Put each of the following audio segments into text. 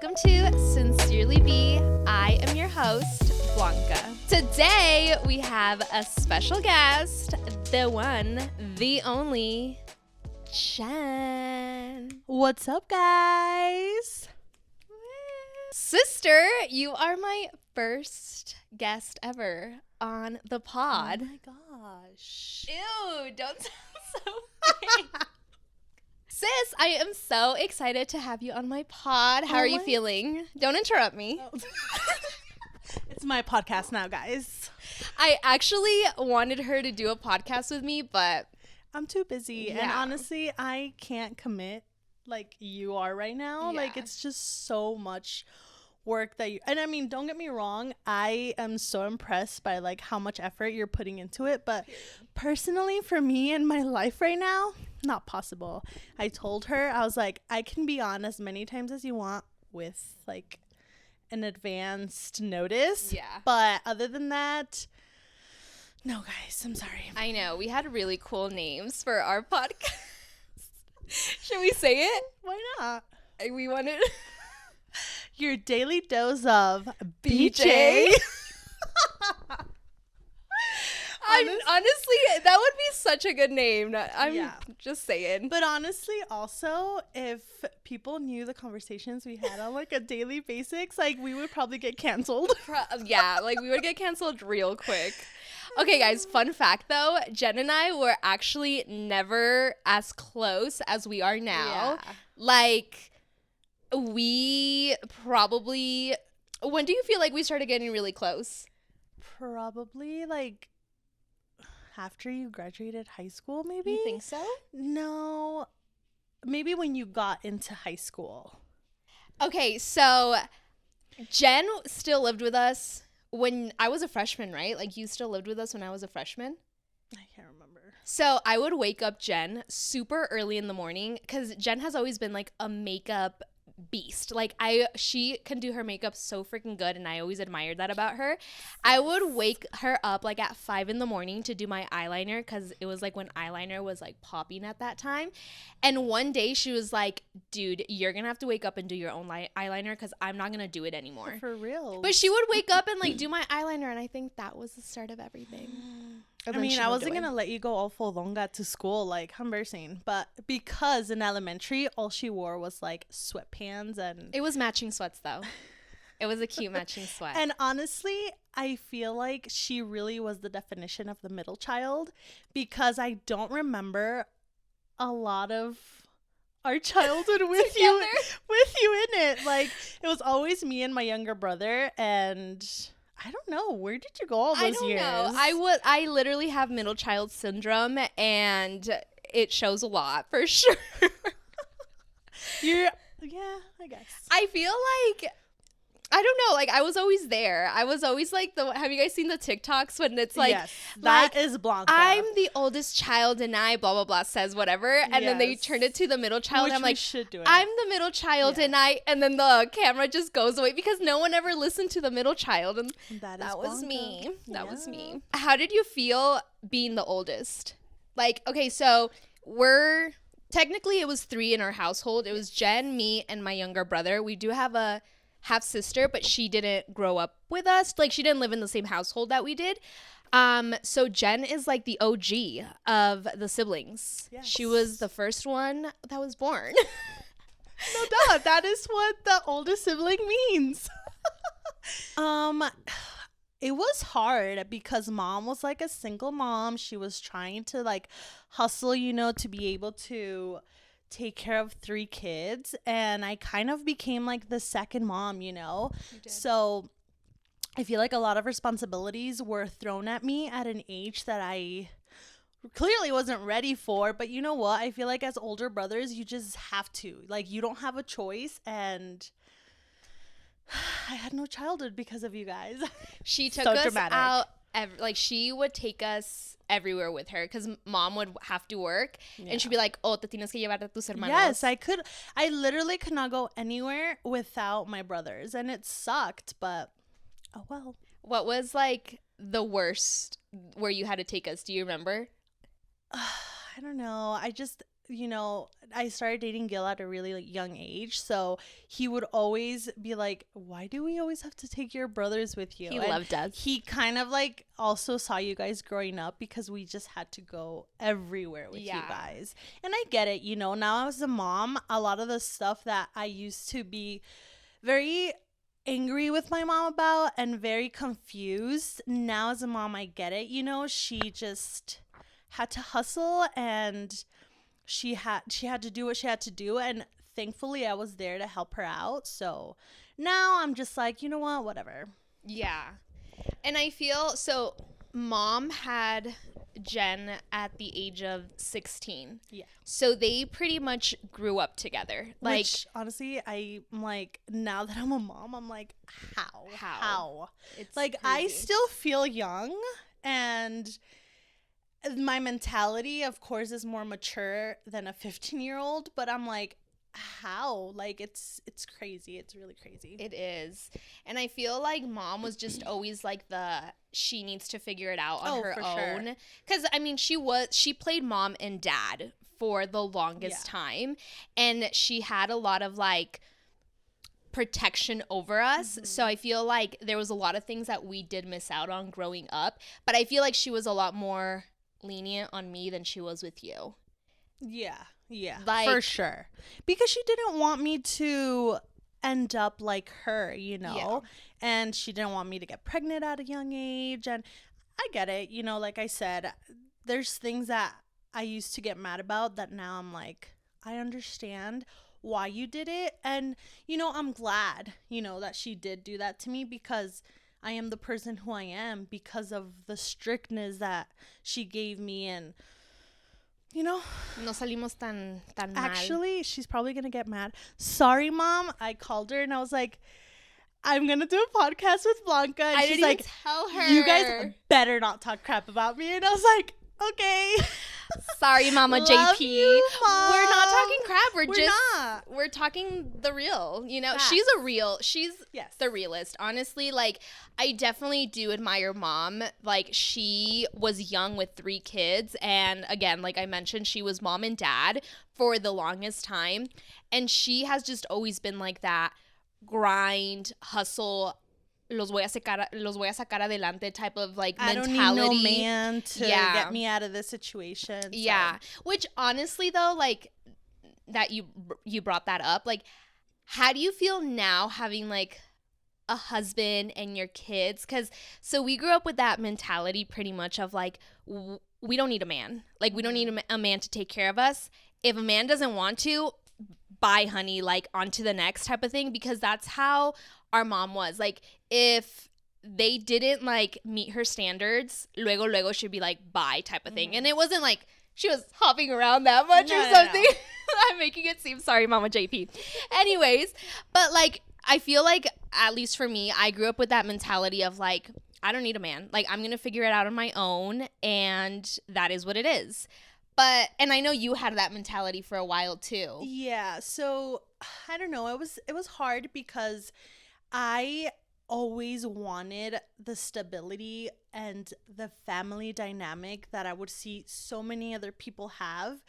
Welcome to Sincerely Be. I am your host, Blanca. Today, we have a special guest, the one, the only, Jen. What's up, guys? Sister, you are my first guest ever on the pod. Oh my gosh. Ew, don't sound so big. Sis, I am so excited to have you on my pod. How are you feeling? Don't interrupt me. Oh. It's my podcast now, guys. I actually wanted her to do a podcast with me, but I'm too busy. Yeah. And honestly, I can't commit like you are right now. Yeah. Like, it's just so much work that you... And I mean, don't get me wrong. I am so impressed by like how much effort you're putting into it. But personally, for me in my life right now, not possible. I told her, I was like, I can be on as many times as you want with like an advanced notice. Yeah. But other than that, no, guys, I'm sorry. I know. We had really cool names for our podcast. Should we say it? Why not? We wanted Your daily dose of BJ. Honestly, that would be such a good name. I'm just saying. But honestly, also, if people knew the conversations we had on like a daily basics, like we would probably get canceled. Yeah, like we would get canceled real quick. Okay, guys, fun fact though, Jen and I were actually never as close as we are now. Yeah. Like, we probably... When do you feel like we started getting really close? Probably like after you graduated high school, maybe? You think so? No, maybe when you got into high school. Okay, so Jen still lived with us when I was a freshman, right? Like, you still lived with us when I was a freshman? I can't remember. So I would wake up Jen super early in the morning because Jen has always been like a makeup beast. Like, she can do her makeup so freaking good, and I always admired that about her. I would wake her up like at 5 a.m. to do my eyeliner because it was like when eyeliner was like popping at that time. And one day she was like, dude, you're gonna have to wake up and do your own eyeliner because I'm not gonna do it anymore. For real. But she would wake up and like do my eyeliner, and I think that was the start of everything. I mean, I wasn't going to let you go all fodonga to school, like, conversing. But because in elementary, all she wore was, like, sweatpants and... It was matching sweats, though. It was a cute matching sweat. And honestly, I feel like she really was the definition of the middle child because I don't remember a lot of our childhood with you in it. Like, it was always me and my younger brother, and... I don't know. Where did you go all those years? I don't know. I literally have middle child syndrome, and it shows a lot for sure. Yeah, I guess. I feel like, I don't know, like I was always there. I was always like have you guys seen the TikToks when it's like, yes, that is Blanca. I'm the oldest child and I blah blah blah says whatever, and then they turn it to the middle child. Which and I'm like, should do it. I'm the middle child and then the camera just goes away because no one ever listened to the middle child, and that was Blanca. me. That was me. How did you feel being the oldest? Like, okay, so technically it was 3 in our household. It was Jen, me, and my younger brother. We do have a half sister, but she didn't grow up with us. Like, she didn't live in the same household that we did. So Jen is like the OG of the siblings. Yes. She was the first one that was born. No doubt. That is what the oldest sibling means. It was hard because mom was like a single mom. She was trying to like hustle, to be able to take care of 3 kids, and I kind of became like the second mom, so I feel like a lot of responsibilities were thrown at me at an age that I clearly wasn't ready for. But you know what, I feel like as older brothers you just have to, like, you don't have a choice, and I had no childhood because of you guys. She took us out she would take us everywhere with her because mom would have to work, and she'd be like, oh, te tienes que llevar a tus hermanos. Yes, I literally could not go anywhere without my brothers, and it sucked, but oh well. What was like the worst where you had to take us? Do you remember? I don't know. I started dating Gil at a really like young age, so he would always be like, "Why do we always have to take your brothers with you?" He And loved us. he kind of like also saw you guys growing up because we just had to go everywhere with you Yeah. guys. And I get it, now as a mom, a lot of the stuff that I used to be very angry with my mom about and very confused, now as a mom I get it. She just had to hustle, and she had to do what she had to do, and thankfully I was there to help her out. So now I'm just like, you know what, whatever. Yeah. And I feel so mom had Jen at the age of 16. Yeah. So they pretty much grew up together. Like, Which honestly, I'm like, now that I'm a mom, I'm like, how it's like crazy. I still feel young, and my mentality of course is more mature than a 15-year-old, but I'm like, how? Like it's crazy. It's really crazy. It is. And I feel like mom was just always like she needs to figure it out on her for own. sure. Cuz I mean she played mom and dad for the longest time, and she had a lot of like protection over us. So I feel like there was a lot of things that we did miss out on growing up, but I feel like she was a lot more lenient on me than she was with you. Yeah, Like, for sure. Because she didn't want me to end up like her, Yeah. and she didn't want me to get pregnant at a young age. And I get it, like I said, there's things that I used to get mad about that now I'm like, I understand why you did it. And, I'm glad, that she did do that to me, because I am the person who I am because of the strictness that she gave me. And no salimos tan mal. actually, she's probably gonna get mad. Sorry, Mom. I called her and I was like, I'm gonna do a podcast with Blanca. And I she's didn't like, even tell her. you guys better not talk crap about me. And I was like, okay. Sorry, Mama Love JP. you, Mom. We're not talking crap. We're not. We're talking the real. Facts. She's Yes. the realist. Honestly, like I definitely do admire mom. Like she was young with 3 kids, and again, like I mentioned, she was mom and dad for the longest time, and she has just always been like that grind, hustle, los voy a sacar adelante type of like mentality. I don't need no man to get me out of this situation. So. Yeah. Which honestly though, like that you brought that up, like how do you feel now having like a husband and your kids? Cuz so we grew up with that mentality pretty much of like we don't need a man. Like we don't need a man to take care of us. If a man doesn't want to, bye honey, like on to the next type of thing, because that's how our mom was. Like if they didn't like meet her standards, luego she'd be like bye type of thing. And it wasn't like she was hopping around that much or something. No. I'm making it seem, sorry Mama JP. Anyways, but like I feel like at least for me, I grew up with that mentality of like I don't need a man. Like I'm going to figure it out on my own, and that is what it is. But and I know you had that mentality for a while too. Yeah, so I don't know. It was hard because I always wanted the stability and the family dynamic that I would see so many other people have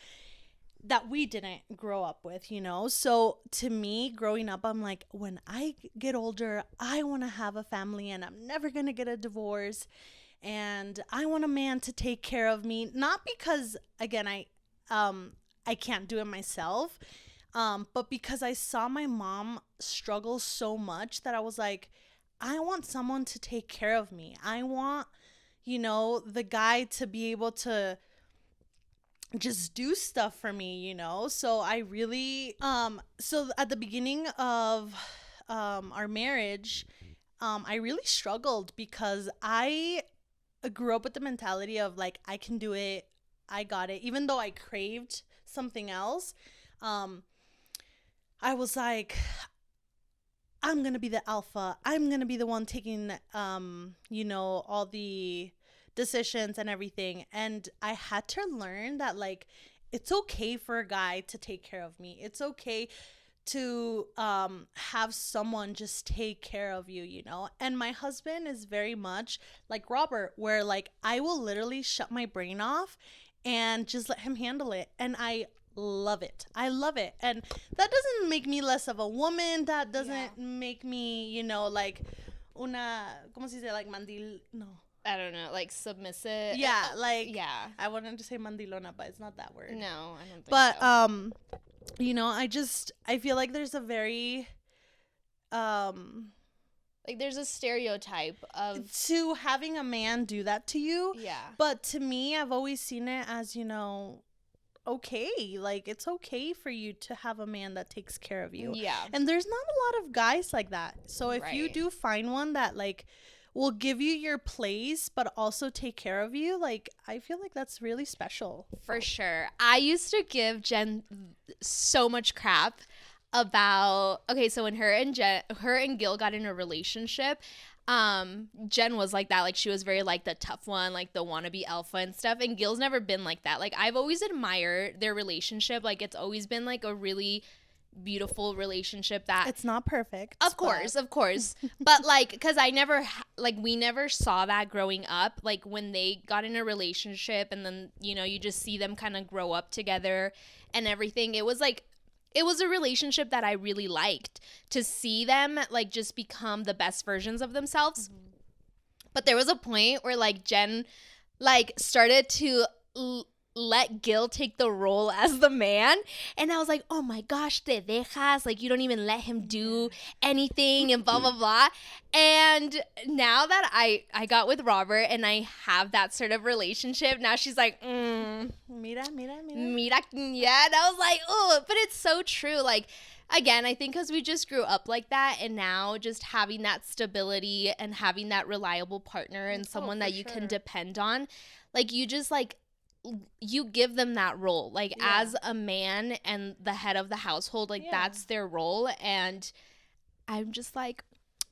that we didn't grow up with, So to me, growing up, I'm like, when I get older, I want to have a family and I'm never going to get a divorce. And I want a man to take care of me, not because again I can't do it myself, but because I saw my mom struggle so much that I was like, I want someone to take care of me. I want, the guy to be able to just do stuff for me, So I really so at the beginning of our marriage, I really struggled because I grew up with the mentality of like, I can do it, I got it, even though I craved something else. I was like, I'm gonna be the alpha, I'm gonna be the one taking all the decisions and everything. And I had to learn that like it's okay for a guy to take care of me. It's okay to have someone just take care of you, And my husband is very much like Robert, where like I will literally shut my brain off and just let him handle it. And I love it. I love it. And that doesn't make me less of a woman. That doesn't make me, you know, like una, ¿cómo se dice? Like mandil, no. I don't know, like submissive. Yeah, like, yeah. I wanted to say mandilona, but it's not that word. No, I don't think but, so. you know, I feel like there's a very, like there's a stereotype of to having a man do that to you. Yeah. But to me, I've always seen it as, you know, okay, like it's okay for you to have a man that takes care of you. Yeah. And there's not a lot of guys like that. So if you Right. do find one that like will give you your place but also take care of you, like I feel like that's really special. For sure. I used to give Jen so much crap about, okay, so when her and Gil got in a relationship, Jen was like that. Like she was very like the tough one, like the wannabe alpha and stuff. And Gil's never been like that. Like I've always admired their relationship. Like it's always been like a really beautiful relationship that It's not perfect. of course but like because I never like we never saw that growing up, like when they got in a relationship and then, you know, you just see them kind of grow up together and everything. It was like it was a relationship that I really liked to see them like just become the best versions of themselves. But there was a point where like Jen like started to let Gil take the role as the man, and I was like, oh my gosh, te dejas, like you don't even let him do anything and blah blah blah. And now that I got with Robert and I have that sort of relationship, now she's like Mira. mira, yeah. And I was like, oh, but it's so true. Like again, I think because we just grew up like that, and now just having that stability and having that reliable partner and someone that you can depend on, like you just like you give them that role, like as a man and the head of the household, like that's their role. And I'm just like,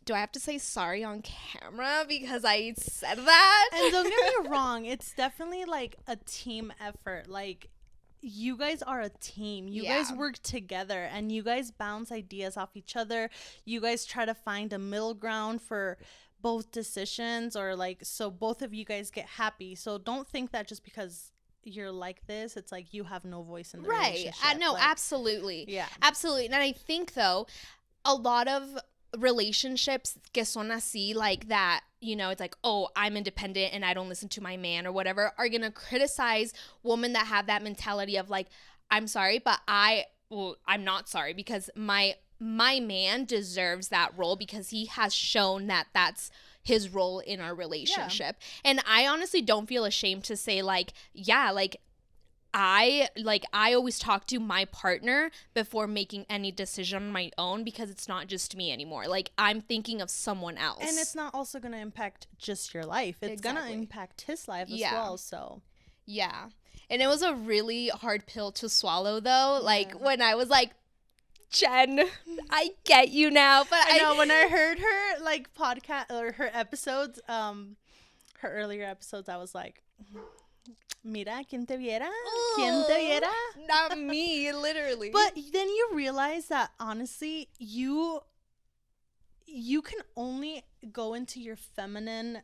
do I have to say sorry on camera because I said that? And don't get me wrong, it's definitely like a team effort. Like you guys are a team. You guys work together and you guys bounce ideas off each other. You guys try to find a middle ground for both decisions, or like so both of you guys get happy. So don't think that just because you're like this, it's like you have no voice in the relationship. No, like, absolutely. Yeah. Absolutely. And I think though, a lot of relationships que son así, like that, you know, it's like, oh, I'm independent and I don't listen to my man or whatever, are gonna criticize women that have that mentality of like, I'm sorry, but I'm not sorry because my man deserves that role because he has shown that that's his role in our relationship. And I honestly don't feel ashamed to say like, yeah, like I always talk to my partner before making any decision on my own because it's not just me anymore. Like I'm thinking of someone else. And it's not also going to impact just your life. It's going to impact his life as well. So yeah. And it was a really hard pill to swallow though. Like when I was like, Jen, I get you now. But I know when I heard her like podcast or her episodes, her earlier episodes, I was like, mira, ¿quién te viera? ¿Quién te viera? Not me, literally. But then you realize that honestly, you can only go into your feminine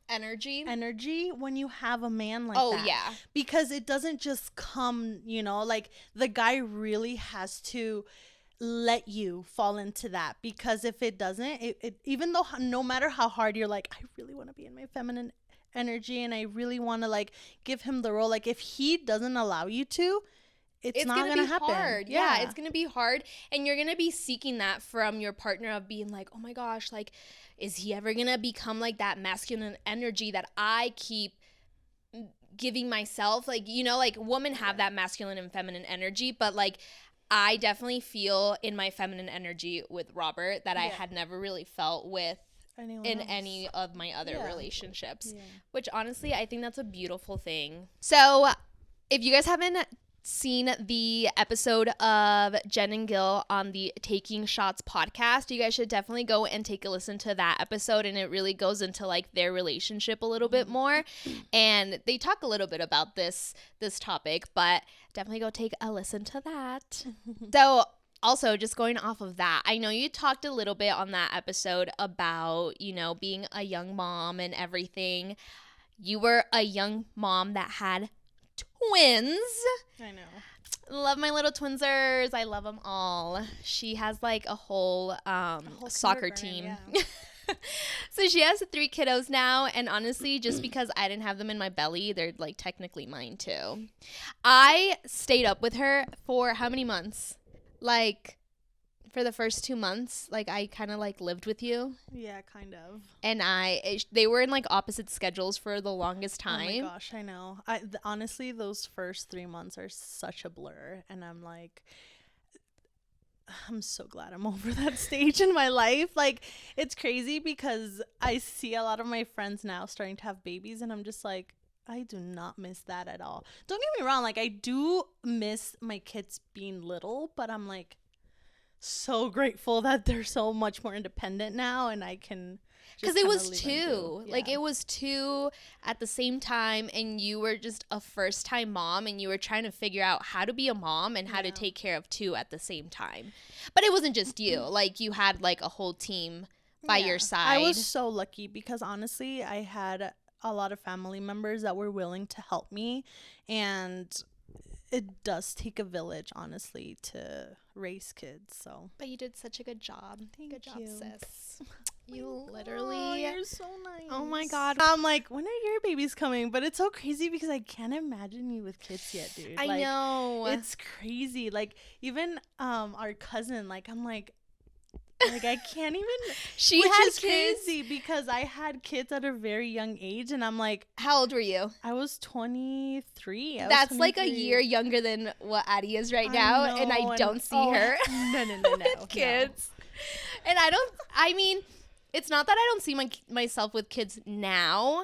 energy when you have a man like that. Oh yeah. Because it doesn't just come, you know, like the guy really has to let you fall into that, because if it doesn't, it even though no matter how hard you're like, I really want to be in my feminine energy and I really want to like give him the role, like if he doesn't allow you to, it's not gonna happen. Hard. Yeah, it's gonna be hard, and you're gonna be seeking that from your partner of being like, oh my gosh, like is he ever gonna become like that masculine energy that I keep giving myself? Like, you know, like women have that masculine and feminine energy, but like I definitely feel in my feminine energy with Robert that I had never really felt with in any of my other relationships, which honestly I think that's a beautiful thing. So if you guys haven't seen the episode of Jen and Gil on the Taking Shots podcast, you guys should definitely go and take a listen to that episode, and it really goes into like their relationship a little bit more, and they talk a little bit about this topic, but definitely go take a listen to that. So also, just going off of that, I know you talked a little bit on that episode about, you know, being a young mom and everything. You were a young mom that had twins. I know. Love my little twinsers. I love them all. She has like a whole soccer team. Yeah. So she has 3 kiddos now, and honestly, just because I didn't have them in my belly, they're like technically mine too. I stayed up with her for how many months? Like for the first 2 months, like I kind of like lived with you. Yeah, kind of. And they were in like opposite schedules for the longest time. Oh my gosh, I know. Honestly, those first 3 months are such a blur, and I'm so glad I'm over that stage in my life. Like, it's crazy because I see a lot of my friends now starting to have babies, and I'm just like, I do not miss that at all. Don't get me wrong, like, I do miss my kids being little, but I'm like so grateful that they're so much more independent now, and I can. Because it was 2. Yeah. Like, it was 2 at the same time, and you were just a first-time mom, and you were trying to figure out how to be a mom and how to take care of 2 at the same time. But it wasn't just you. Like, you had, like, a whole team by your side. I was so lucky because, honestly, I had a lot of family members that were willing to help me, and it does take a village, honestly, to raise kids. So, but you did such a good job. Good job, sis. You literally. Oh, you're so nice. Oh my God. I'm like, when are your babies coming? But it's so crazy because I can't imagine you with kids yet, dude. I know. It's crazy. Like, even our cousin, like, I'm like I can't even. She which had is kids. crazy because I had kids at a very young age, and I'm like, how old were you? I was 23. That's like a year younger than what Addie is right now, and I don't see her no, with kids. No. And I mean, it's not that I don't see myself with kids now,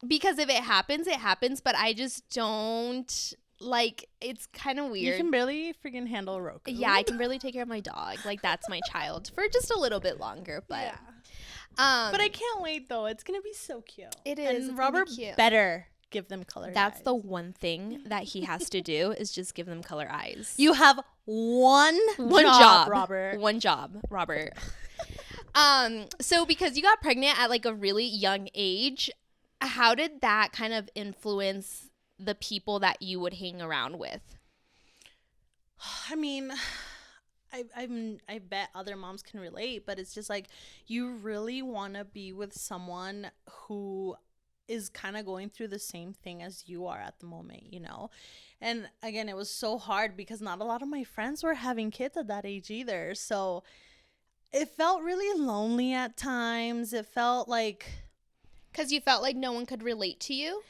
because if it happens, it happens, but I just don't. Like, it's kind of weird. You can barely freaking handle Roku. Yeah, I can barely take care of my dog. Like, that's my child for just a little bit longer. But yeah. But I can't wait, though. It's going to be so cute. It is. And Robert better give them color That's eyes. the one thing that he has to do is just give them color eyes. You have one job, Robert. One job, Robert. So because you got pregnant at like a really young age, how did that kind of influence the people that you would hang around with? I mean, I bet other moms can relate, but it's just like you really want to be with someone who is kind of going through the same thing as you are at the moment, you know? And again, it was so hard because not a lot of my friends were having kids at that age either. So it felt really lonely at times. It felt like... Because you felt like no one could relate to you?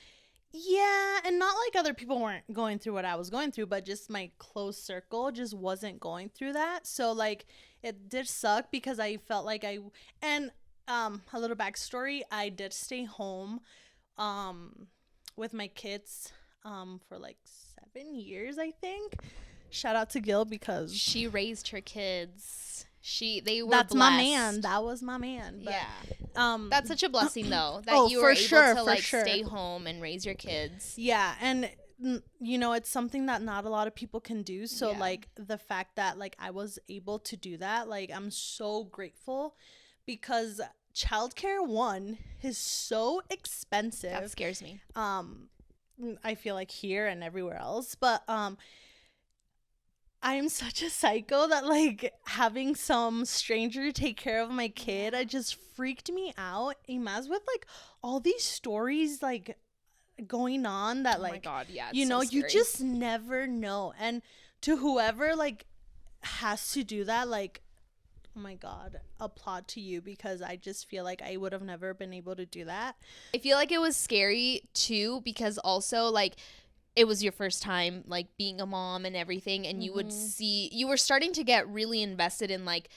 Yeah, and not like other people weren't going through what I was going through, but just my close circle just wasn't going through that. So, like, it did suck because I felt like and a little backstory, I did stay home with my kids for like 7 years, I think. Shout out to Gil because she raised her kids. They were That's blessed. my man. That was my man. But, yeah. That's such a blessing though that you were able to stay home and raise your kids. Yeah, and you know, it's something that not a lot of people can do. So like the fact that like I was able to do that, like I'm so grateful because childcare is so expensive. That scares me. I feel like here and everywhere else, but I'm such a psycho that like having some stranger take care of my kid, I just freaked me out. Imaz with like all these stories like going on that like, oh my God, yeah, you know, you just never know. And to whoever like has to do that, like, oh my God, applaud to you because I just feel like I would have never been able to do that. I feel like it was scary too because also like it was your first time like being a mom and everything, and you were starting to get really invested in like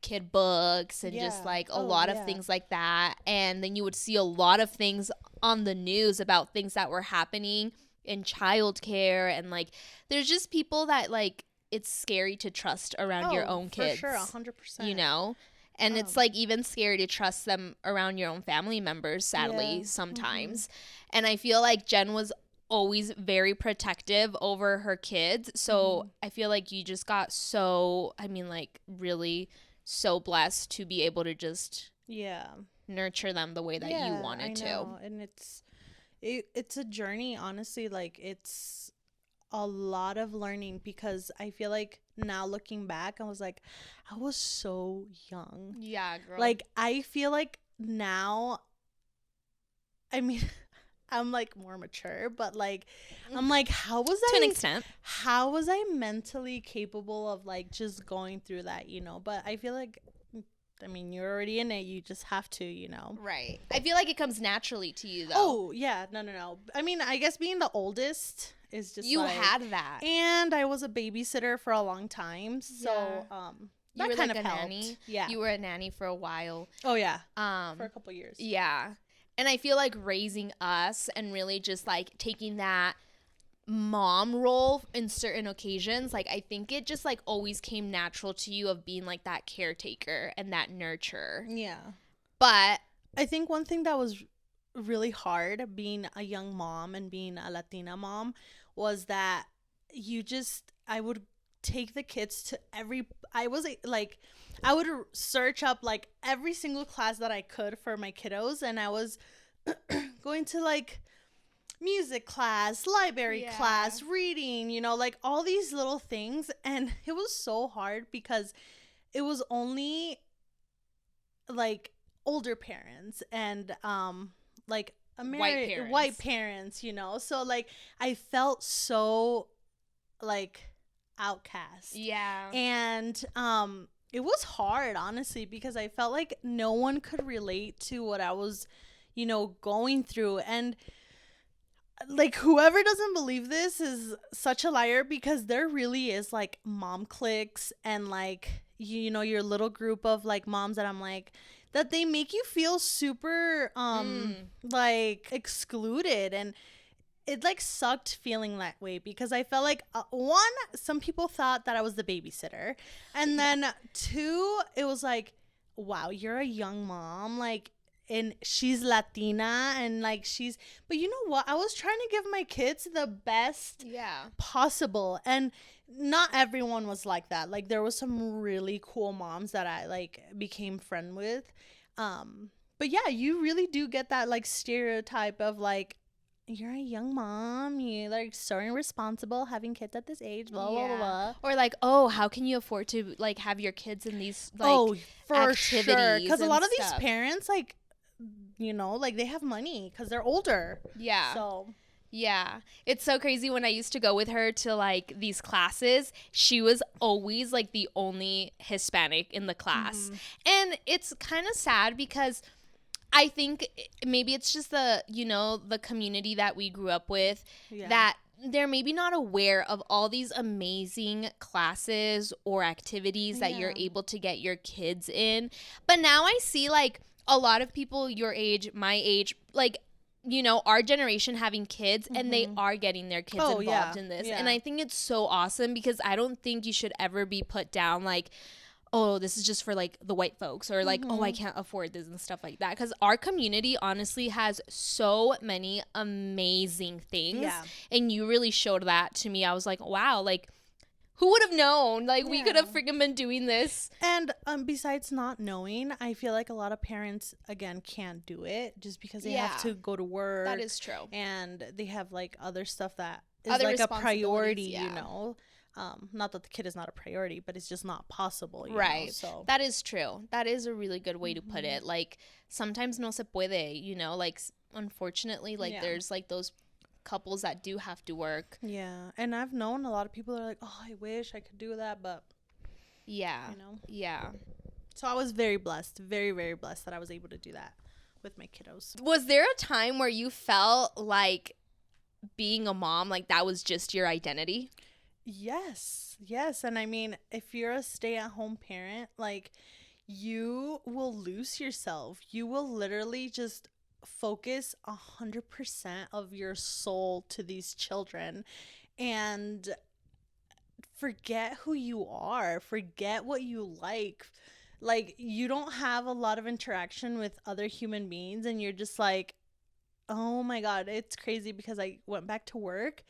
kid books and just like a lot of things like that, and then you would see a lot of things on the news about things that were happening in childcare, and like there's just people that like it's scary to trust around your own kids. For sure, 100%. You know? And it's like even scary to trust them around your own family members, sadly, sometimes. And I feel like Jen was always very protective over her kids. So I feel like you just got so, I mean, like really so blessed to be able to just nurture them the way that you wanted to. And it's a journey, honestly. Like it's a lot of learning, because I feel like now looking back, I was like, I was so young. Yeah, girl. Like, I feel like now, I mean, I'm like more mature, but like, I'm like, to an extent. how was I mentally capable of like just going through that, you know? But I feel like, I mean, you're already in it. You just have to, you know? Right. I feel like it comes naturally to you, though. Oh, yeah. No. I mean, I guess being the oldest is just You like, had that. and I was a babysitter for a long time. So, You that were kind like of a helped. nanny. Yeah. You were a nanny for a while. Oh, yeah. For a couple years. Yeah. And I feel like raising us and really just like taking that mom role in certain occasions, like I think it just like always came natural to you of being like that caretaker and that nurturer. Yeah. But I think one thing that was really hard being a young mom and being a Latina mom was that I would take the kids to I would search up like every single class that I could for my kiddos, and I was going to like music class, library class, reading, you know, like all these little things. And it was so hard because it was only like older parents and like white parents, you know. So like I felt so like outcast. yeah. And it was hard, honestly, because I felt like no one could relate to what I was, you know, going through. And like, whoever doesn't believe this is such a liar, because there really is like mom cliques and like, you know, your little group of like moms that I'm like, that they make you feel super like excluded. And it like sucked feeling that way, because I felt like some people thought that I was the babysitter, and then two, it was like, wow, you're a young mom, like, and she's Latina, and like but you know what, I was trying to give my kids the best possible, and not everyone was like that. Like, there was some really cool moms that I like became friend with, but yeah, you really do get that like stereotype of like, you're a young mom, you like so irresponsible having kids at this age, blah blah blah. Or like, oh, how can you afford to like have your kids in these like for activities? Sure, because a lot of stuff. these parents, like, you know, like they have money because they're older. Yeah. So yeah, it's so crazy. When I used to go with her to like these classes, she was always like the only Hispanic in the class, and it's kind of sad because I think maybe it's just the, you know, the community that we grew up with, that they're maybe not aware of all these amazing classes or activities that you're able to get your kids in. But now I see like a lot of people your age, my age, like, you know, our generation having kids, and they are getting their kids involved in this. And I think it's so awesome, because I don't think you should ever be put down like, oh, this is just for like the white folks, or like, oh, I can't afford this and stuff like that. Because our community honestly has so many amazing things. And you really showed that to me. I was like, wow, like, who would have known? Like, we could have freaking been doing this. And besides not knowing, I feel like a lot of parents, again, can't do it just because they have to go to work. That is true. And they have like other stuff that is like a priority, you know. Not that the kid is not a priority, but it's just not possible, you know, so that is true. That is a really good way to put it. Like, sometimes no se puede, you know, like, unfortunately, like there's like those couples that do have to work. And I've known a lot of people that are like, oh, I wish I could do that, but you know, so I was very blessed, very, very blessed that I was able to do that with my kiddos. Was there a time where you felt like being a mom, like that was just your identity? Yes. And I mean, if you're a stay-at-home parent, like, you will lose yourself. You will literally just focus 100% of your soul to these children and forget who you are, forget what you like. Like, you don't have a lot of interaction with other human beings, and you're just like, oh my God, it's crazy, because I went back to work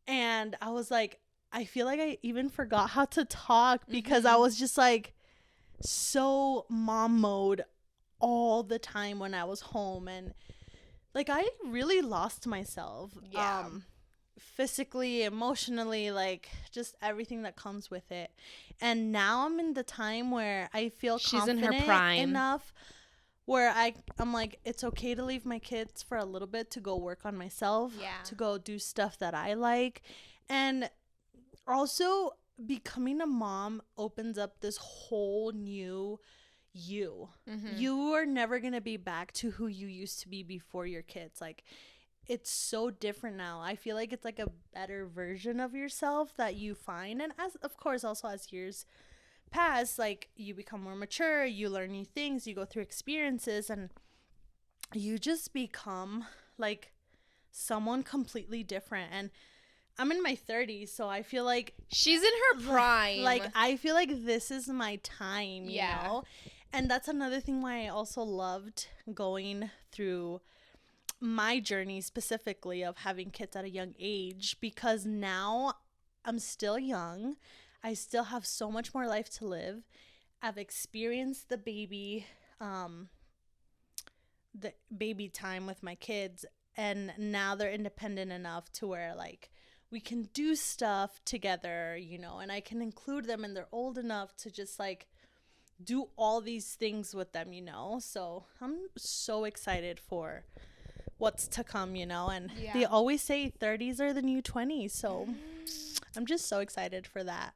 and I was like, I feel like I even forgot how to talk, because I was just like so mom mode all the time when I was home, and like I really lost myself. physically, emotionally, like just everything that comes with it. And now I'm in the time where I feel She's in confident her prime. enough where I'm like, it's okay to leave my kids for a little bit to go work on myself, Yeah. to go do stuff that I like. And also, becoming a mom opens up this whole new you. You are never going to be back to who you used to be before your kids. Like, it's so different now. I feel like it's like a better version of yourself that you find. And as of course, also as years pass, like you become more mature, you learn new things, you go through experiences, and you just become like someone completely different. And I'm in my 30s, so I feel like She's in her prime. like I feel like this is my time, you Yeah. know? And that's another thing why I also loved going through my journey specifically of having kids at a young age, because now I'm still young. I still have so much more life to live. I've experienced the baby time with my kids, and now they're independent enough to where like we can do stuff together, you know, and I can include them, and they're old enough to just like do all these things with them, you know. So I'm so excited for what's to come, you know. And they always say 30s are the new 20s, so I'm just so excited for that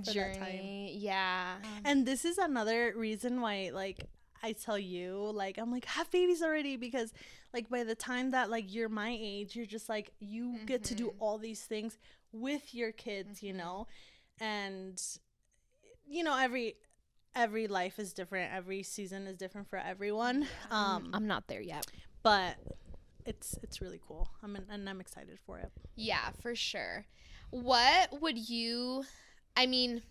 journey. Yeah. And this is another reason why like I tell you, like, I'm like, have babies already, because like by the time that like you're my age, you're just like, you get to do all these things with your kids, you know. And you know, every life is different, every season is different for everyone. I'm not there yet. But it's really cool. I'm excited for it. Yeah, for sure. What would you, I mean,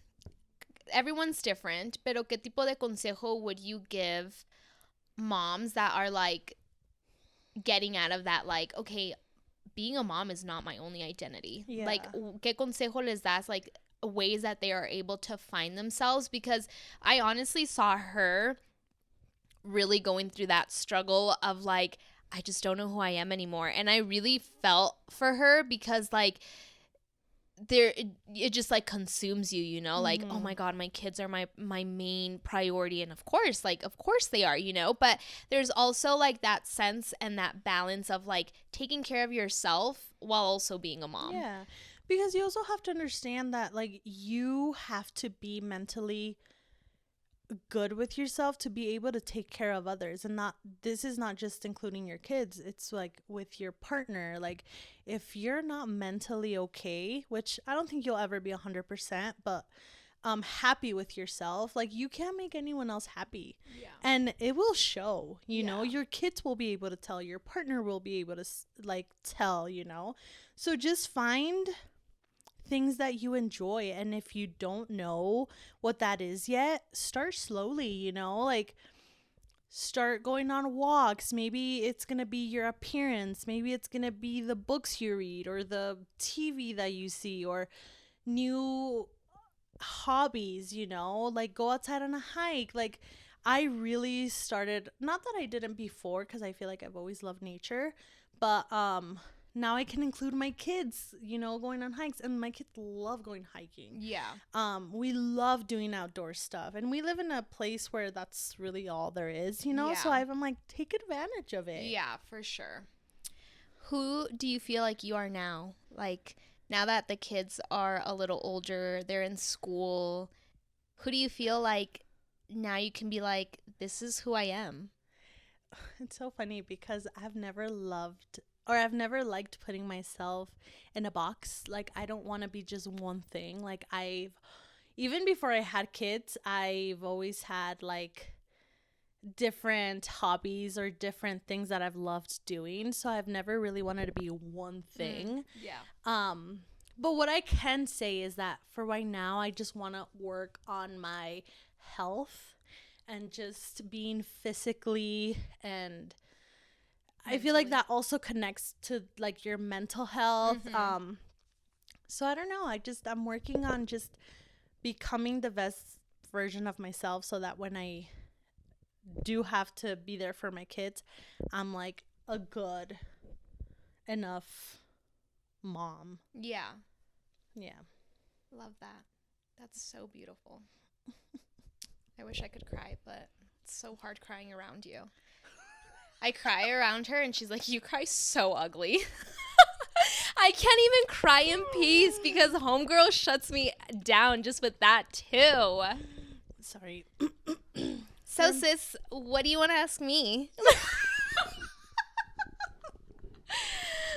everyone's different, pero qué tipo de consejo would you give moms that are like getting out of that, like, okay, being a mom is not my only identity. Yeah. Like, qué consejo les das, like, ways that they are able to find themselves? Because I honestly saw her really going through that struggle of like, I just don't know who I am anymore. And I really felt for her because like it just like consumes you, you know, like, oh my god, my kids are my main priority, and of course they are, you know, but there's also like that sense and that balance of like taking care of yourself while also being a mom. Yeah, because you also have to understand that like you have to be mentally good with yourself to be able to take care of others. And not, this is not just including your kids, it's like with your partner. Like if you're not mentally okay, which I don't think you'll ever be 100%, but happy with yourself, like you can't make anyone else happy. Yeah. And it will show, you know. Your kids will be able to tell, your partner will be able to like tell, you know. So just find things that you enjoy, and if you don't know what that is yet, start slowly, you know. Like start going on walks. Maybe it's going to be your appearance, maybe it's going to be the books you read or the TV that you see, or new hobbies, you know, like go outside on a hike. Like I really started, not that I didn't before, because I feel like I've always loved nature, but now I can include my kids, you know, going on hikes, and my kids love going hiking. Yeah. We love doing outdoor stuff, and we live in a place where that's really all there is, you know. Yeah. So I'm like, take advantage of it. Yeah, for sure. Who do you feel like you are now? Like now that the kids are a little older, they're in school, who do you feel like now you can be like, this is who I am? It's so funny because I've never liked putting myself in a box. Like I don't want to be just one thing. Like even before I had kids, I've always had like different hobbies or different things that I've loved doing. So I've never really wanted to be one thing. Yeah. But what I can say is that for right now, I just want to work on my health and just being physically, and I feel like that also connects to like your mental health. So I don't know. I'm working on just becoming the best version of myself, so that when I do have to be there for my kids, I'm like a good enough mom. Yeah. Yeah. Love that. That's so beautiful. I wish I could cry, but it's so hard crying around you. I cry around her and she's like, you cry so ugly. I can't even cry in peace because homegirl shuts me down just with that too. Sorry. So sis, what do you want to ask me?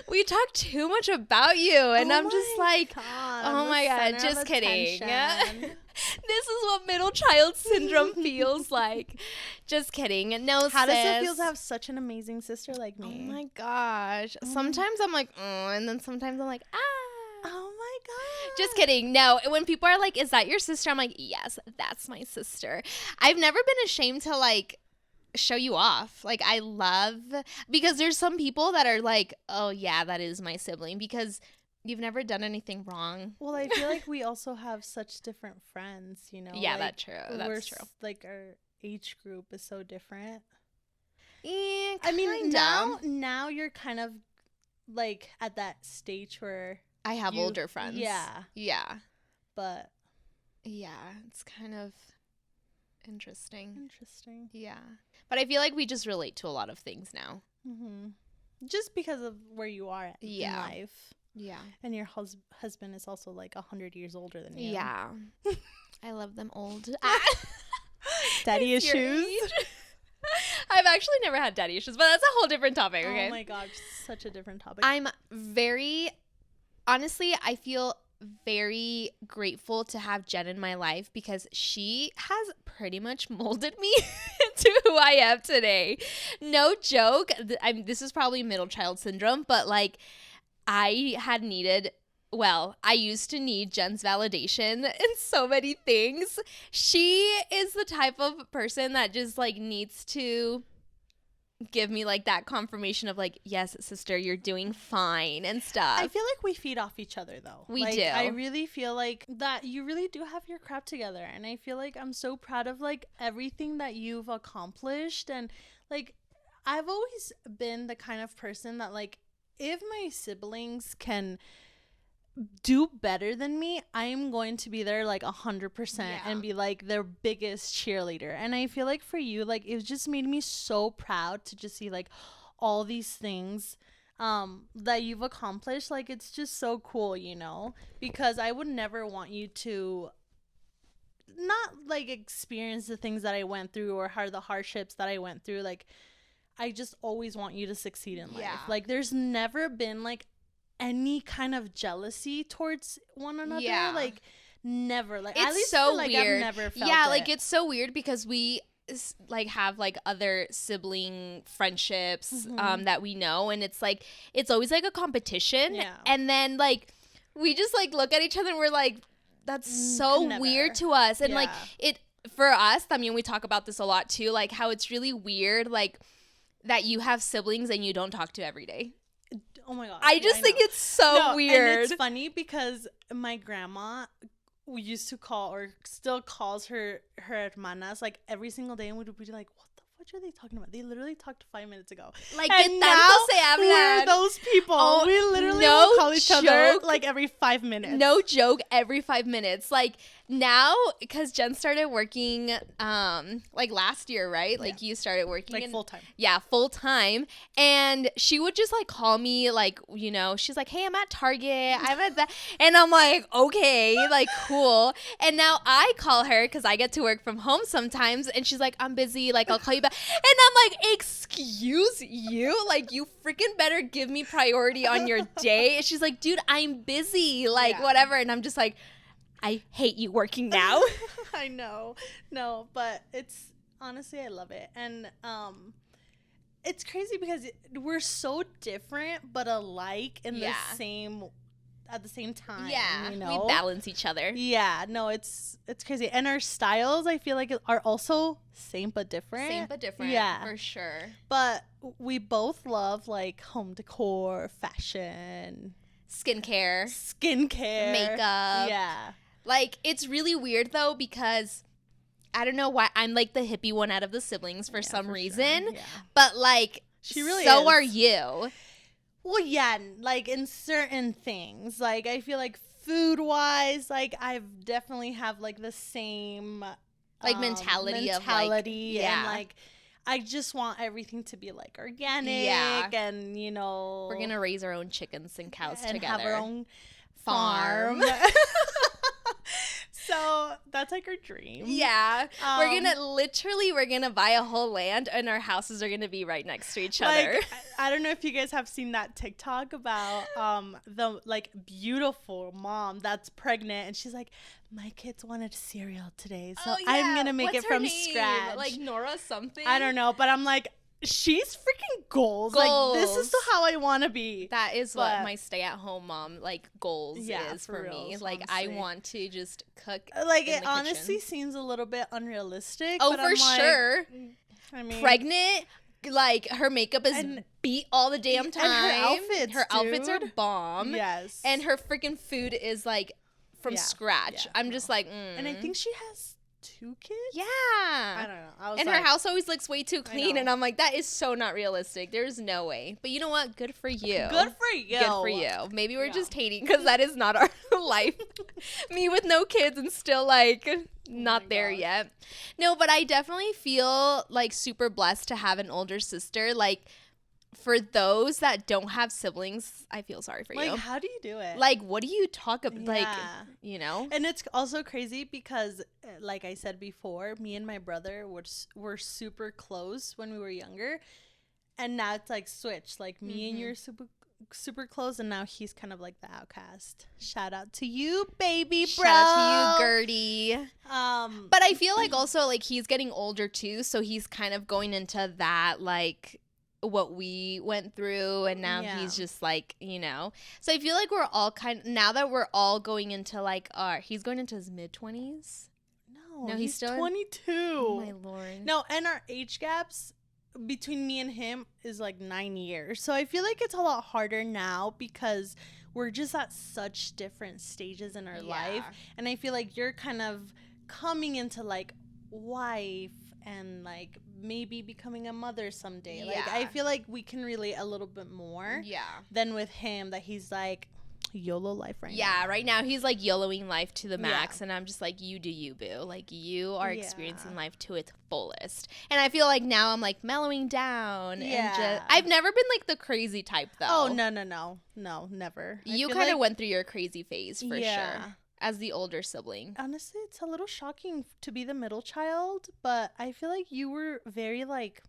We talked too much about you, and I'm just like, oh my God, just kidding. This is what middle child syndrome feels like. Just kidding. No, How sis. does it feel to have such an amazing sister like me? Oh my gosh. Sometimes I'm like, and then sometimes I'm like, ah. Oh my God. Just kidding. No, when people are like, is that your sister? I'm like, yes, that's my sister. I've never been ashamed to like show you off. Like, I love, because there's some people that are like, oh yeah, that is my sibling, because you've never done anything wrong. Well, I feel like we also have such different friends, you know? Yeah, like, that's true. That's true. Like, our age group is so different. Yeah, I mean, now you're kind of like at that stage where I have older friends. Yeah. Yeah. But yeah, it's kind of interesting. Yeah. But I feel like we just relate to a lot of things now. Mm-hmm. Just because of where you are in life. Yeah. And your husband is also like 100 years older than you. Yeah. I love them old. Daddy issues. I've actually never had daddy issues, but that's a whole different topic, okay? Oh my gosh, such a different topic. Honestly, I feel very grateful to have Jen in my life because she has pretty much molded me to who I am today. No joke. This is probably middle child syndrome, but like I used to need Jen's validation in so many things. She is the type of person that just like needs to give me like that confirmation of like, yes, sister, you're doing fine and stuff. I feel like we feed off each other though. We do. I really feel like that you really do have your crap together, and I feel like I'm so proud of like everything that you've accomplished. And like I've always been the kind of person that like if my siblings can do better than me, I'm going to be there like 100% and be like their biggest cheerleader. And I feel like for you, like it just made me so proud to just see like all these things that you've accomplished. Like it's just so cool, you know, because I would never want you to not like experience the things that I went through or the hardships that I went through. Like I just always want you to succeed in life. Like there's never been like any kind of jealousy towards one another. Like never. Like it's at least so like weird. I've never felt like it's so weird because we like have like other sibling friendships that we know, and it's like it's always like a competition, and then like we just like look at each other and we're like, that's so weird to us. And like it for us, I mean, we talk about this a lot too, like how it's really weird like that you have siblings and you don't talk to every day. Oh my god. I just think it's so weird. And it's funny because my grandma used to call or still calls her hermanas like every single day, and would be like, what the fuck are they talking about? They literally talked 5 minutes ago. Like, and now we're those people. Oh, we literally will call each other like every 5 minutes. No joke, every 5 minutes. Like now, because Jen started working like last year, right? Like you started working like full time. Yeah, full time. And she would just like call me like, you know, she's like, hey, I'm at Target. I'm at that. And I'm like, okay, like cool. And now I call her because I get to work from home sometimes. And she's like, I'm busy. Like, I'll call you back. And I'm like, excuse you? Like, you freaking better give me priority on your day. And she's like, dude, I'm busy. Like, whatever. And I'm just like, I hate you working now. I know. No, but it's honestly, I love it. And it's crazy because we're so different but alike in the same at the same time. Yeah, you know? We balance each other. Yeah, no, it's crazy. And our styles, I feel like, are also same but different. Yeah, for sure. But we both love like home decor, fashion, skincare, makeup. Yeah. Like, it's really weird, though, because I don't know why I'm, like, the hippie one out of the siblings for some reason. Sure. Yeah. But, like, she really so is. are you. Well, yeah, like in certain things, like I feel like food wise, like I've definitely have like the same Like mentality of like, and yeah. like I just want everything to be like organic Yeah. and you know We're gonna raise our own chickens and cows and together. have our own farm. So that's like our dream. Yeah. We're gonna buy a whole land and our houses are gonna be right next to each other. I don't know if you guys have seen that TikTok about the like beautiful mom that's pregnant and she's like, my kids wanted cereal today, so I'm gonna make it from scratch. Like Nora something. I don't know, but I'm like, she's freaking goals. Like this is how I want to be. That is what my stay-at-home mom like goals is for me. Reals, like honestly. I want to just cook. Like in it the honestly kitchen. seems a little bit unrealistic. Oh, but for I'm like, sure. I mean, Pregnant. Like her makeup is beat all the damn time. And her outfits are bomb. Yes. And her freaking food is like from scratch. Yeah, I'm just like, And I think she has 2 kids. yeah. I don't know. I was And like, her house always looks way too clean, know. and I'm like, that is so not realistic. There's no way. But you know what? Good for you. Good for you. Good for you. Maybe we're just hating because that is not our life. Me with no kids and still like not there yet. No, but I definitely feel like super blessed to have an older sister. Like for those that don't have siblings, I feel sorry for Like, you. how do you do it? Like, what do you talk about? Yeah. Like, you know? And it's also crazy because, like I said before, me and my brother were super close when we were younger. And now it's like switched. Like, me and you're super close, and now he's kind of like the outcast. Shout out to you, baby bro. Shout out to you, Gertie. But I feel like also, like, he's getting older, too. So he's kind of going into that, like, what we went through, and now he's just like, you know. So I feel like we're all now that we're all going into like he's going into his mid-20s. No, he's still 22. Oh my lord. No, and our age gaps between me and him is like 9 years. So I feel like it's a lot harder now because we're just at such different stages in our life. And I feel like you're kind of coming into like wife and like maybe becoming a mother someday. Like I feel like we can relate a little bit more than with him, that he's like YOLO life right now. Yeah, right now he's like YOLOing life to the max, and I'm just like, you do you, boo. Like you are experiencing life to its fullest. And I feel like now I'm like mellowing down and just I've never been like the crazy type though. Oh no, never. You kind of went through your crazy phase for sure. As the older sibling. Honestly, it's a little shocking to be the middle child, but I feel like you were very like...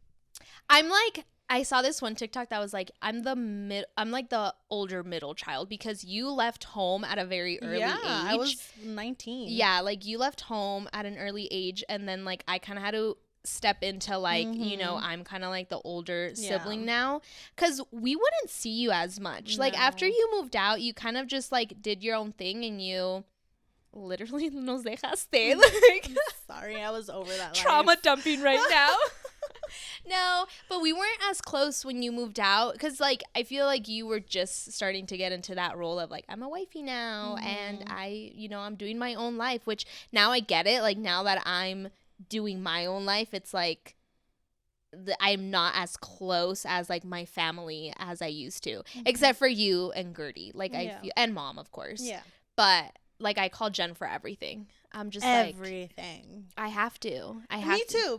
I'm like, I saw this one TikTok that was like, I'm like the older middle child because you left home at a very early age. I was 19. Yeah, like you left home at an early age, and then like I kind of had to step into like, you know, I'm kind of like the older sibling now, because we wouldn't see you as much. Like after you moved out, you kind of just like did your own thing, and you literally nos dejaste. Like, sorry, I was over that trauma life. dumping right now. No, but we weren't as close when you moved out, because like I feel like you were just starting to get into that role of like, I'm a wifey now, and I'm doing my own life, which now I get it. Like now that I'm doing my own life, it's like I'm not as close as like my family as I used to, except for you and Gertie. Like I feel, and mom, of course. Yeah. But like I call Jen for everything. I'm just everything. I have to.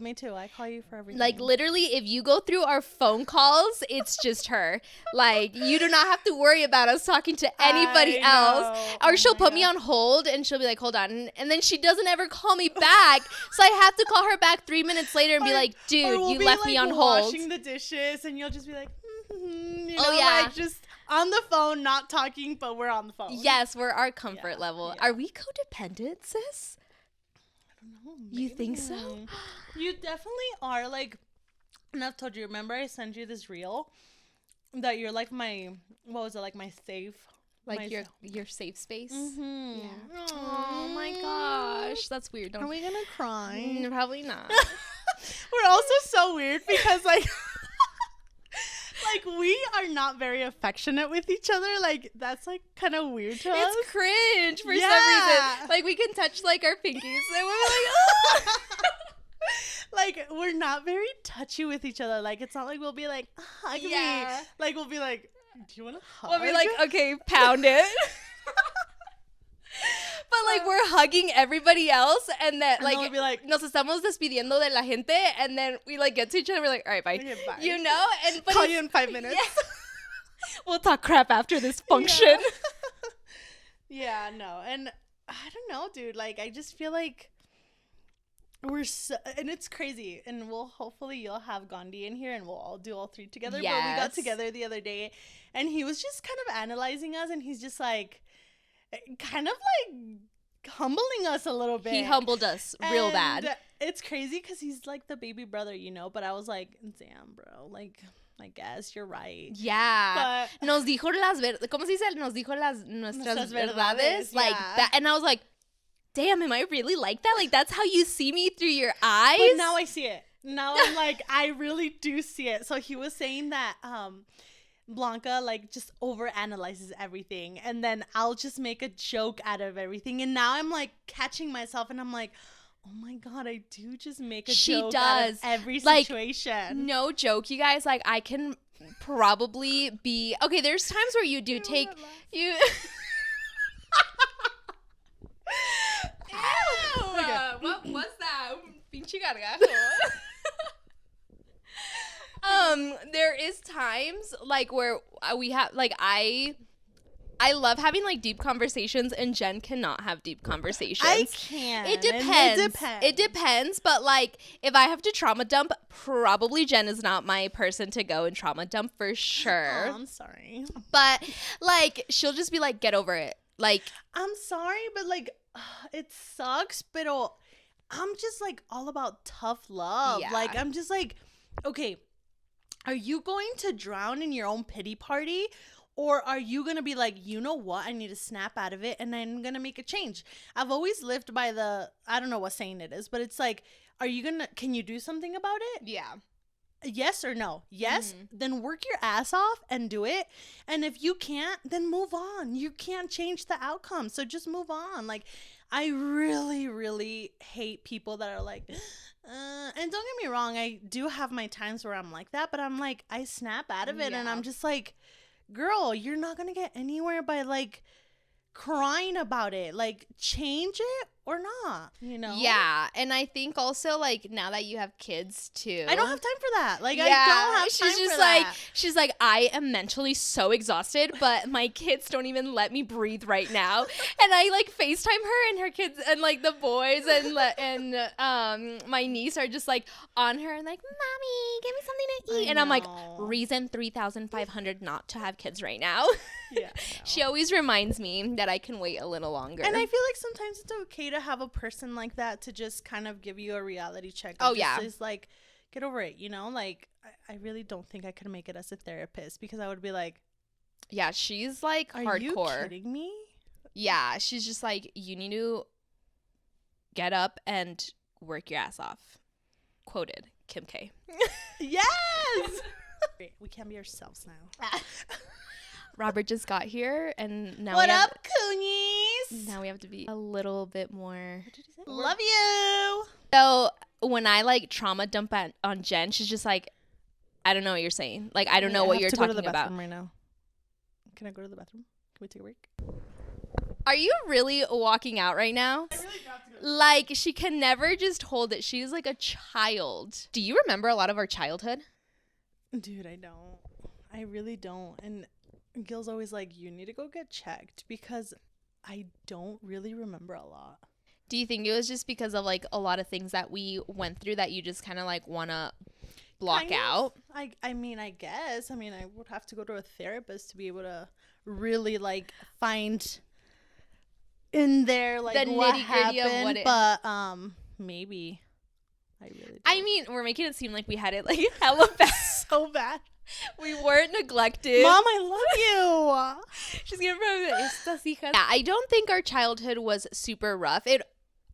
Me too. I call you for everything. Like literally, if you go through our phone calls, it's just her. Like you do not have to worry about us talking to anybody else. Or she'll put me on hold and she'll be like, hold on. And then she doesn't ever call me back. So I have to call her back 3 minutes later and be like, dude, you left me on hold. Washing the dishes and you'll just be like, like just on the phone, not talking, but we're on the phone. Yes, we're our comfort level. Are we codependent, sis? I don't know. Maybe. You think so? You definitely are. Like, and I've told you, remember I sent you this reel that you're like my, what was it, like my safe? Like your safe space? Mm-hmm. Yeah. Oh my gosh. That's weird. Are we gonna cry? Probably not. We're also so weird because like... Like, we are not very affectionate with each other. Like, that's, like, kind of weird to us. It's cringe for some reason. Like, we can touch, like, our pinkies. And we're like, oh! Like, we're not very touchy with each other. Like, it's not like we'll be like, hug me. Like, we'll be like, Do you want to hug? We'll be like, okay, pound it. But like we're hugging everybody else, and then like, we'll be like, nos estamos despidiendo de la gente, and then we like get to each other. We're like, all right, bye. Okay, bye. You know, and but call you in 5 minutes. Yeah. We'll talk crap after this function. Yeah, no, and I don't know, dude. Like, I just feel like we're so, and it's crazy. And we'll hopefully you'll have Gandhi in here, and we'll all do all three together. Yes. But we got together the other day, and he was just kind of analyzing us, and he's just like, kind of like humbling us a little bit. He humbled us real And bad. It's crazy because he's like the baby brother, you know. But I was like, damn, bro, like. I guess you're right. Yeah. But Nos dijo las verdades. ¿Cómo se dice? Nos dijo nuestras verdades. Like yeah. that. And I was like, damn, am I really like that? Like, that's how you see me through your eyes? But now I see it. Now I'm like, I really do see it. So he was saying that Blanca like just overanalyzes everything. And then I'll just make a joke out of everything. And now I'm like catching myself and I'm like, oh my God, I do just make a joke out of every situation. No joke, you guys. Like, I can probably be... Okay, there's times where you do take... You... Ew! Okay. What was that? Pinche gargajo. There is times, like, where we have... Like, I love having like deep conversations, and Jen cannot have deep conversations. I can. It depends. It depends. But like, if I have to trauma dump, probably Jen is not my person to go and trauma dump for sure. Oh, I'm sorry. But like, she'll just be like, get over it. Like, I'm sorry, but like, it sucks. But I'm just like all about tough love. Yeah. Like, I'm just like, okay, are you going to drown in your own pity party? Or are you going to be like, you know what? I need to snap out of it and I'm going to make a change. I've always lived by I don't know what saying it is, but it's like, can you do something about it? yeah. Yes or no? Yes, then work your ass off and do it. And if you can't, then move on. You can't change the outcome. So just move on. Like, I really, really hate people that are like, and don't get me wrong, I do have my times where I'm like that, but I'm like, I snap out of it and I'm just like, girl, you're not gonna get anywhere by like crying about it. Like, change it or not, you know? Yeah. And I think also, like, now that you have kids too, I don't have time for that. Like, yeah, I don't have time she's just for like that. she's like, I am mentally so exhausted, but my kids don't even let me breathe right now. And I like FaceTime her, and her kids and like the boys and my niece are just like on her and like, mommy, give me something to eat. And I'm like, reason 3,500 not to have kids right now. Yeah, She always reminds me that I can wait a little longer. and I feel like sometimes it's okay to have a person like that to just kind of give you a reality check. Oh, yeah. It's like, get over it, you know? Like, I really don't think I could make it as a therapist because I would be like, yeah, she's like are hardcore. you kidding me? Yeah, she's just like, you need to get up and work your ass off. Quoted, Kim K. Yes! We can be ourselves now. Robert just got here, and now What up, Coonies? Now we have to be a little bit more. What did you say? Love you. So when I like trauma dump on Jen, she's just like, I don't know what you're saying. Like, I don't know what you're talking about. Right now. Can I go to the bathroom? Can we take a break? Are you really walking out right now? I really got to go. Like, she can never just hold it. She's like a child. Do you remember a lot of our childhood? Dude, I don't. I really don't. And Gil's always like, you need to go get checked because I don't really remember a lot. Do you think it was just because of like a lot of things that we went through that you just kind of like want to block Kind of. out? I mean, I guess. I mean, I would have to go to a therapist to be able to really like find in there like The what nitty-gritty of happened. what it- But maybe. I really don't. I mean, we're making it seem like we had it like hella bad. So bad. We weren't neglected. Mom, I love you. She's gonna probably be like, "Estas hijas." Yeah, I don't think our childhood was super rough. It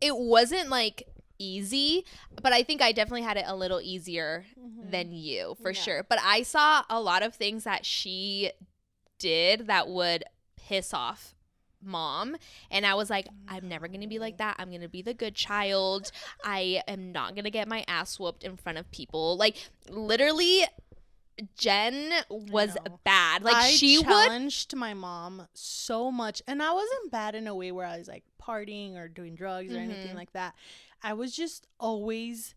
wasn't like easy, but I think I definitely had it a little easier than you for sure. But I saw a lot of things that she did that would piss off Mom, and I was like, I'm never gonna be like that. I'm gonna be the good child. I am not gonna get my ass whooped in front of people. Like, literally, Jen was know. bad. Like I she would challenged my mom so much, and I wasn't bad in a way where I was like partying or doing drugs or anything like that. I was just always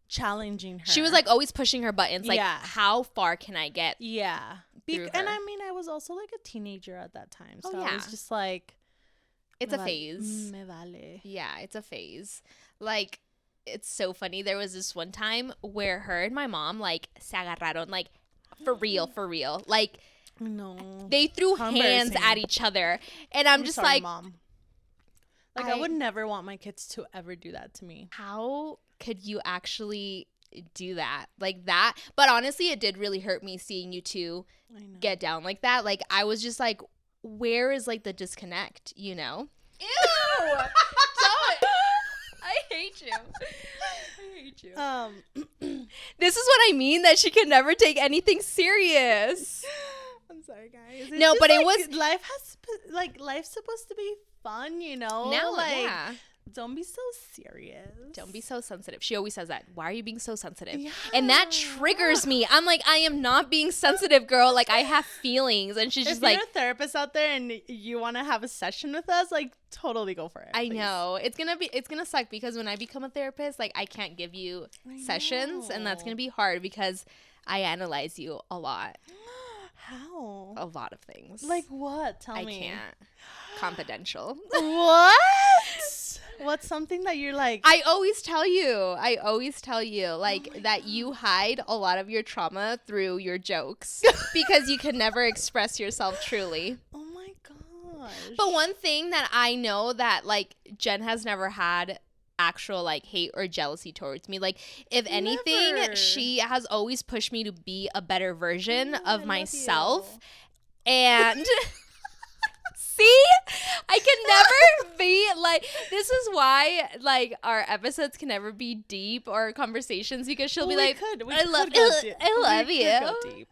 challenging her. She was like always pushing her buttons. Like, Yeah. how far can I get? Yeah. through And her. I mean, I was also like a teenager at that time. So Oh, I yeah. was just like, It's a phase. Me vale. Yeah, it's a phase. Like, it's so funny. There was this one time where her and my mom, like, se agarraron, like, for real. Like, No. they threw How hands embarrassing. at each other. And I'm just sorry, like, Mom. Like, I would never want my kids to ever do that to me. how could you actually do that? Like that? But honestly, it did really hurt me seeing you two I know. get down like that. Like, I was just like, where is, like, the disconnect, you know? Ew! Don't! I hate you. I hate you. This is what I mean, that she can never take anything serious. I'm sorry, guys. No, just, but it like, was- life's supposed to be fun, you know? Now, like, yeah. don't be so serious. Don't be so sensitive. She always says that. Why are you being so sensitive? Yeah. And that triggers me. I'm like, I am not being sensitive, girl. Like, I have feelings. And she's If just you're like, a therapist out there and you want to have a session with us, like, totally go for it. I please. know. It's gonna suck because when I become a therapist, like, I can't give you sessions, and that's know. gonna be hard because I analyze you a lot. How? A lot of things. Like what? Tell I me. can't. Confidential. What? What's something that you're like? I always tell you like that you hide a lot of your trauma through your jokes because you can never express yourself truly. Oh my gosh. But one thing that I know that, like, Jen has never had actual, like, hate or jealousy towards me. Like, if anything, Never. she has always pushed me to be a better version I of love myself. you. And see, I can never be like, this is why, like, our episodes can never be deep or conversations, because she'll be Well, like, we I love could go deep. I love We could go you. deep.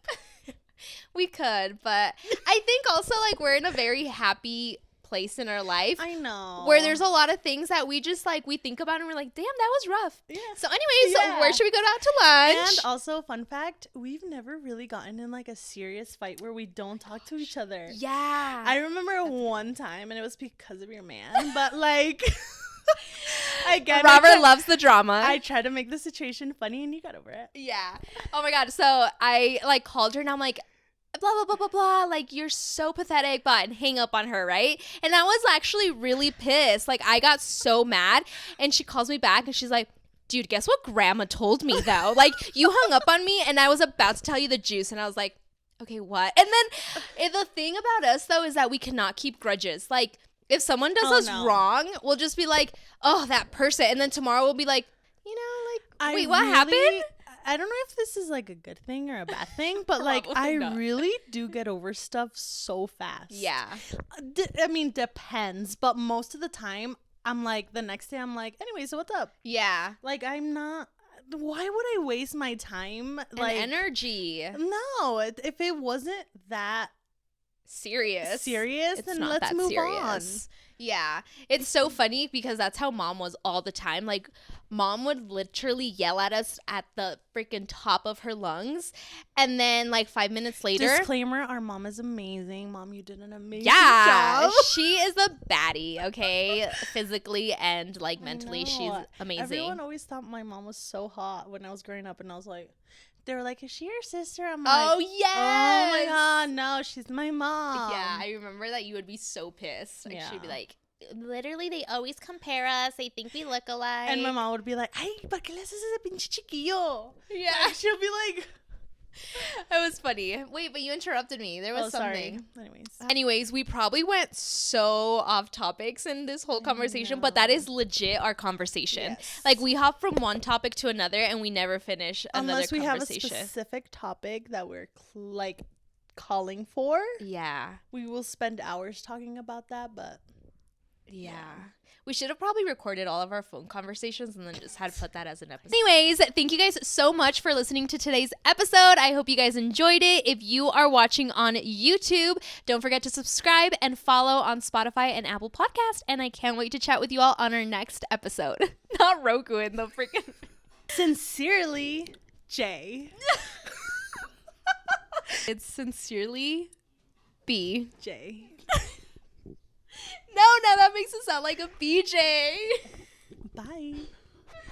We could, but I think also, like, we're in a very happy place in our life I know. where there's a lot of things that we just, like, we think about and we're like, damn, that was rough. Yeah. So anyways, Yeah. where should we go out to lunch? And also, fun fact, we've never really gotten in like a serious fight where we don't talk to each other. Yeah. I remember one time, and it was because of your man, but like, again, Robert loves the drama. I tried to make the situation funny, and you got over it. Yeah. Oh my God. So I, like, called her and I'm like, blah, blah, blah, blah, blah. Like, you're so pathetic, but and hang up on her, right? And I was actually really pissed. Like, I got so mad. And she calls me back and she's like, dude, guess what grandma told me, though? Like, you hung up on me and I was about to tell you the juice. And I was like, okay, what? And then the thing about us, though, is that we cannot keep grudges. Like, if someone does us wrong, we'll just be like, oh, that person. And then tomorrow we'll be like, you know, like, wait, what happened? I don't know if this is like a good thing or a bad thing, but like I not. really do get over stuff so fast. Yeah. I mean, depends, but most of the time I'm like, the next day I'm like, anyway, so what's up? Yeah. Like, I'm not. Why would I waste my time? Like, And energy. no, if it wasn't that Serious, then not let's that move serious. Yeah, it's so funny because that's how mom was all the time. Like, mom would literally yell at us at the freaking top of her lungs, and then, like, 5 minutes on. later, Disclaimer: our mom is amazing. Mom, you did an amazing yeah, job. she is the baddie. Okay, physically and, like, mentally, she's know. amazing. Everyone always thought my mom was so hot when I was growing up, and I was like, they were like, is she your sister? I'm like, Oh yes! oh my god, no, she's my mom. Yeah, I remember that you would be so pissed. Like, she'd be Yeah. like, literally, they always compare us. They think we look alike. And my mom would be like, ay, ¿por qué le haces ese pinche chiquillo? Yeah. Like, she'll be like, It was funny. Wait, but you interrupted me. There was something. Sorry. Anyways, we probably went so off topics in this whole conversation, but that is legit our conversation. Yes. Like, we hop from one topic to another and we never finish another Unless we have a conversation. specific topic that we're like calling for, Yeah. we will spend hours talking about that, but Yeah. We should have probably recorded all of our phone conversations and then just had put that as an episode. Anyways, thank you guys so much for listening to today's episode. I hope you guys enjoyed it. If you are watching on YouTube, don't forget to subscribe and follow on Spotify and Apple Podcast. And I can't wait to chat with you all on our next episode. Not Roku in the freaking... sincerely, Jay. It's sincerely B. J. No, that makes it sound like a BJ. Bye.